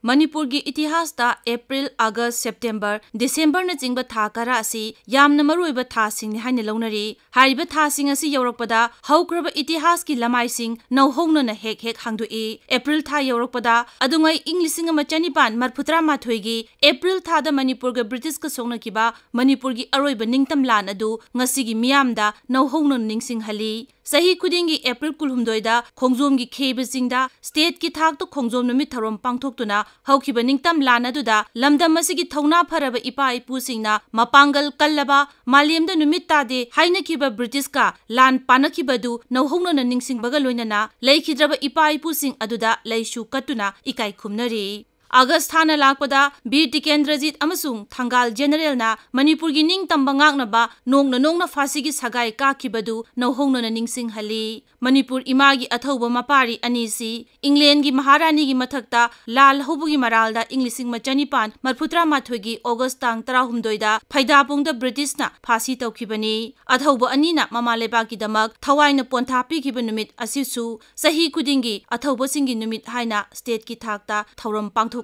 मणिपुर की इतिहास दा अप्रैल अगस्त सेप्टेम्बर दिसंबर न चिंग था करा असी यामन मरुइब थासिंग हाइने लौनरी हाइब थासिंग असी यौरकपदा हौक्रब इतिहास की लमाइसिंग नौहोंगन न हेक हेक हांगदुई अप्रैल था यौरकपदा अदुंगै इंग 1994 गी अप्रैल था दा मणिपुर ग ब्रिटिश का सोंगनकिबा मणिपुर की अरोइब निंगतम लान अदु ngasi gi miyamda नौहोंगन निंगसिंग हली सही खुदिंगी अप्रैल 19 खोंजोम की खेबसिंगदा स्टेट की थाक तो खोंजोम नुमित थरोम पांगथोक्तुना हौखिबा निंगतम लान अदुदा लमदम असिगी थौना फरब इपा इपुसिंगना मपांगल कल्लबा मालियमदा नुमित तादे हाइनखिबा ब्रिटिश का लान पानखिबदु नौहोंगन निंगसिंगबगा लोइनना लेखिद्रबा इपा इपुसिंग अदुदा लैसु कत्तुना इकाई खुमनरी अगस्त थाना लाकपदा बीर टिकेंद्रजीत अमसुंग थंगाल जेनरल मणिपुर की निंग तंबंगाकनबा नोंगना फांसी की सगाई काखिबदु नौहोंगन निंगसिंग हली मणिपुर इमा की अथौब मपारी अनीसी इंग्लैंड की महारानी की मथक्ता लाल हौबुगी मरालदा इंग 1994 की अगस्त तांग 13 फैदापुंगदा ब्रिटिशना फांसी तौखिबनी अथौब अनीना ममालेबा की दमक थवाइना पोंथा पीखिबा नुमित असिसु सही खुदिंगी अथौबसिंगी नुमित हाइना स्टेट की थाकता थौरम पांगथो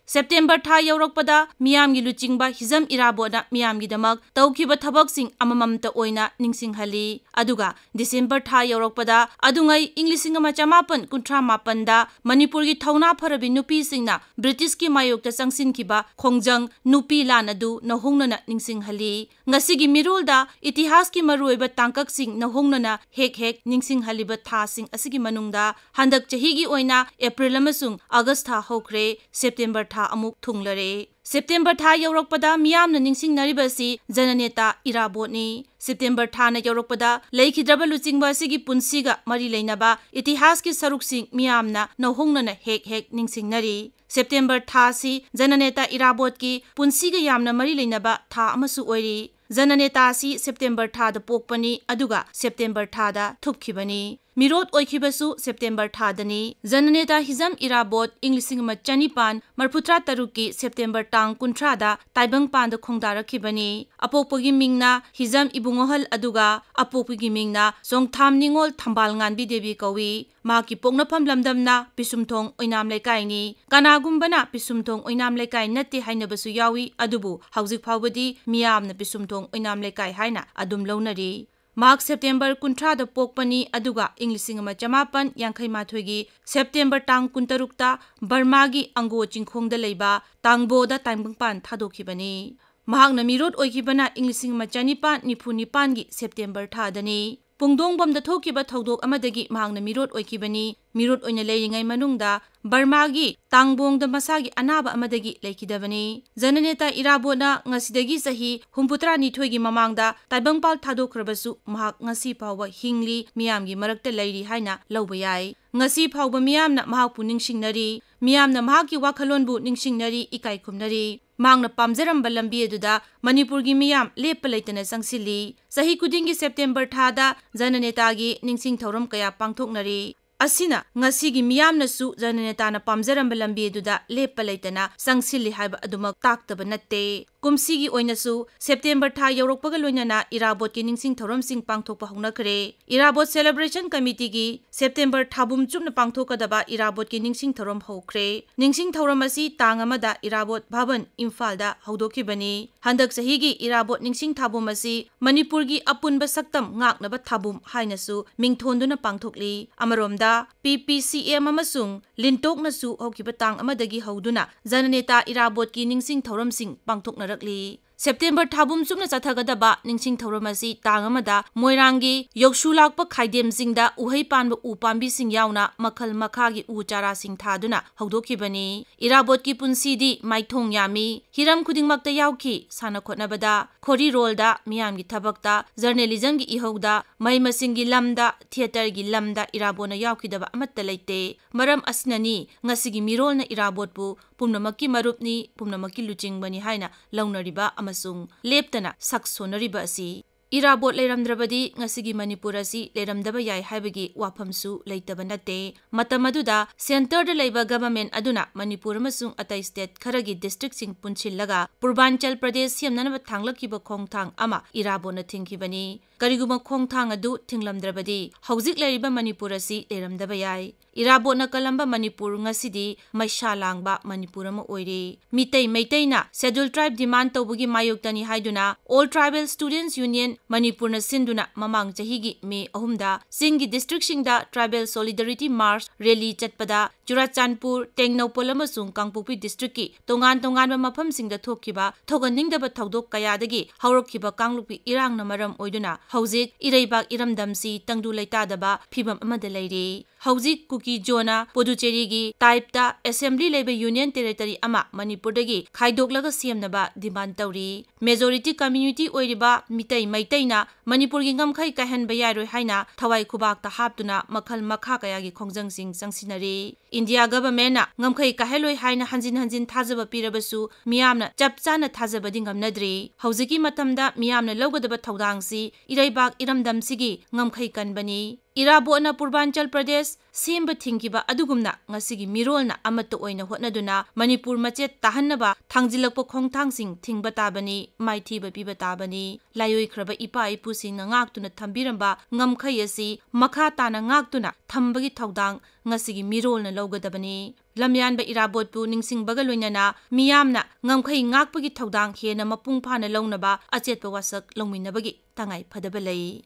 सेप्टेम्बर था यौरकपदा मियामगी लुचिंगबा हिजम इराबोना मियामगी दमक तौखिबा थबकसिंग अमममता ओइना निंगसिंगहली अदुगा दिसंबर था यौरकपदा अदुंगै इंग 1958 दा मणिपुर की थौना फरबी नुपीसिंगना ब्रिटिश की मायोक्ता चंगसिनखिबा खोंजंग नुपी लान अदु नौहोंगनना निंगसिंगहली ngasi मिरोलदा इतिहास की मरुइबा तांककसिंग नौहोंगनना हेक हेक निंगसिंगहलिबा थासिंग असigi manungda handak chahigi oina अप्रैल अमसुंग अगस्त था होख्रे सेप्टेम्बर था अमुक थुंगलरे सेप्टेम्बर था यौरकपदा मियामन निंगसिंगनरिबसी जननेता इराबोटनी सेप्टेम्बर था न यौरकपदा लेखिद्रबा लुचिंगबा असिगी पुंसीगा मरी लेनबा इतिहास की सरुकसिंग मियामना नौहोंगनना हेक हेक निंगसिंगनरी सेप्टेम्बर था सी जननेता इराबोट की पुंसीगा यामना मरी लेनबा था अमसु ओइरी जननेता सी सेप्टेम्बर था द पोकपनी अदुगा सेप्टेम्बर था दा थुपखिबनी मिरोत ओइखिबसु सेप्टेम्बर था दनी जननेता हिजम इराबोट इंग 1993 की सेप्टेम्बर टांग 19 दा ताइबंगपान द खोंगदारखिबनी अपोकपगी मिंगना हिजम इबुंगोहल अदुगा अपोकपगी मिंगना सोंगथाम निंगोल थंबालंगानबी देवी कौवी माकी पोकनाफम लमदमना पिसुमथोंग ओइनाम लेकाइनी कनागुंबना पिसुमथोंग ओइनाम लेकाइ नत्ते हाइनबसु यावी अदुबु हौजिक फावबदी मियामना पिसुमथोंग ओइनाम लेकाइ हाइना अदुम लौनरी मार्क सेप्टेम्बर 19 दा पोकपनी अदुगा इंग 1958 की सेप्टेम्बर टांग 16 बर्मा की अंगो चिंखोंगदा लेबा तांगबोदा ताइबंगपान थादोखिबनी महाकना मिरोत ओइखिबना इंग 1994 की सेप्टेम्बर थादनी पुंगदोंगबम दा थोखिबा थौदोक अमदगी महाकना मिरोत ओइखिबनी मिरोत ओइना लेरिंगै मनुंगदा बर्मा की तांगबोंग दा मसागी अनाबा अमदगी लेखिदबनी जननेता इराबोना ngasi सही 62 की ममांगदा ताइबंगपाल थादोखरबसु महाक ngasi फावबा हिंगली मियामगी मरक्ता लैरी हाइना लौबा याय ngasi फावबा मियामना महाकपु निंगसिंगनरी मियामना महाकी वाखलोनबु निंगसिंगनरी इकाई खुमनरी मांगना पामजरंबा लंबी अदुदा मणिपुर की मियाम लेप लेतना संगसिली सही खुदिंगी सेप्टेम्बर थादा जननेतागी निंगसिंग थौरम कया पांगथोकनरी असिना ngasi मियामनसु जननेताना पामजरंबा लंबी अदुदा लेप लेतना संगसिली हाइबा अदुमक ताक्तबा नत्ते कुमसीगी ओइनसु सेप्टेम्बर था यौरकपगा लोइनना इराबोट की निंगसिंग थौरमसिंग पांगथोकपा हौनखरे इराबोट सेलिब्रेशन कमिटी की सेप्टेम्बर थाबुम चुपना पांगथोकदबा इराबोट की निंगसिंग थौरम हौख्रे निंगसिंग थौरम असि तांग अमदा इराबोट भवन इम्फालदा हौदोखिबनी हंदक सहीगी इराबोट निंगसिंग थाबुम असि मणिपुर की अपुनबा सक्तम ngaknaba थाबुम हाइनसु मिंगथोंदुना पांगथोकली अमरोमदा PPCM अमसुंग लिंटोकनसु हौखिबा तांग अमदगी हौदुना जननेता इराबोट की निंगसिंग थौरमसिंग पांगथोकनर सेप्टेम्बर थाबुम चुकना चथगदबा निंगसिंग थौरमसी तांगमदा मोइरांगी योगसुलाकपा खाइदेमसिंगदा उहै पानबा उ पांबिसिंग यावना मखल मखागी उ चारासिंग थादुना हौदोखिबनी इराबोट की पुंसीदी माइथोंग यामी हिरम खुदिंगमक्ता यावखि साना खोटनबदा खोरी रोलदा मियामगी थबकता जर्नलिज्म की इहौदा महिमसिंगी लमदा थिएटर की लमदा इराबोना यावखिदबा अमत्ता लेते मरम असननी ngasi मिरोलना इराबोटपु पुमनमक्की मरुपनी पुमनमक्की लुचिंगबनी हाइना लौनरिबा अमसुंग लेप्तना सक्सोनरिबा असि इराबोट लेरमद्रबदी ngasi मणिपुर असि लेरमदबा याय हाइबगी वाफमसु लेतबा नते मतम अदुदा सेंटर द लेबा गवर्नमेंट अदुना मणिपुर अमसुंग अतै स्टेट खरगी डिस्ट्रिक्ट सिंग पुंछिलगा पूर्वांचल प्रदेश सेमननबा थांगलखिबा खोंगथांग अमा इराबोना थिंखिबनी करिगुमा खोंगथांग अदु थिंगलमद्रबदी हौजिक लेरिबा मणिपुर असि लेरमदबा याय Irabotna kalamba Manipur ngasidi maisha langba Manipur ama oire. Mitei Meiteina Scheduled Tribe demand tawbugi mayuktani haiduna All Tribal Students Union Manipur na sinduna mamang chahigi May 3da Singhi district singda Tribal Solidarity March Rally chatpada Churachandpur Tengnopol amasung Kangpokpi district ki tongan mafamsingda thokkiba thoganingdaba thaudok kayadagi haurokkiba Kanglupi irang na maram oiduna hojik Ireibak iramdamsi tangdu leitadaba phibam amada leire. Hojik Kuki Jona Puducherry gi type ta assembly leba union territory ama Manipur dagi khaidoglaga siamnaba demand tawri. Majority community oiriba Mitei Maiteina Manipur gi ngamkhai kahenba yaroi haina thawai khubak ta haptuna makhal makha kaya gi khongjangsing sangsinari. India government na ngamkhai kaheloi haina hanjin thajaba pirabasu miyamna chapchana thajabadi ngamnadri. Hojiki matamda miyamna lawgadaba thaudangsi Ireibak iramdamsigi ngamkhai kanbani. Irabotna Purbanchal Pradesh semba thingkiba adugumna ngasigi mirolna amatta oina hotnaduna Manipur machet tahannaba thangjilakpa khongthangsing thingba tabani maithiba piba tabani. Layoi khraba ipa ipusing na ngaktuna thambiramba ngamkhai asi makha tana ngaktuna thambagi thaudang ngasigi mirolna lawgadabani. Lamyanba Irabotpu ningsingbaga loinana miyamna ngamkhai ngakpagi thaudang hena mapung phana lawnaba achetpa wasak longminabagi tangai phadaba lei.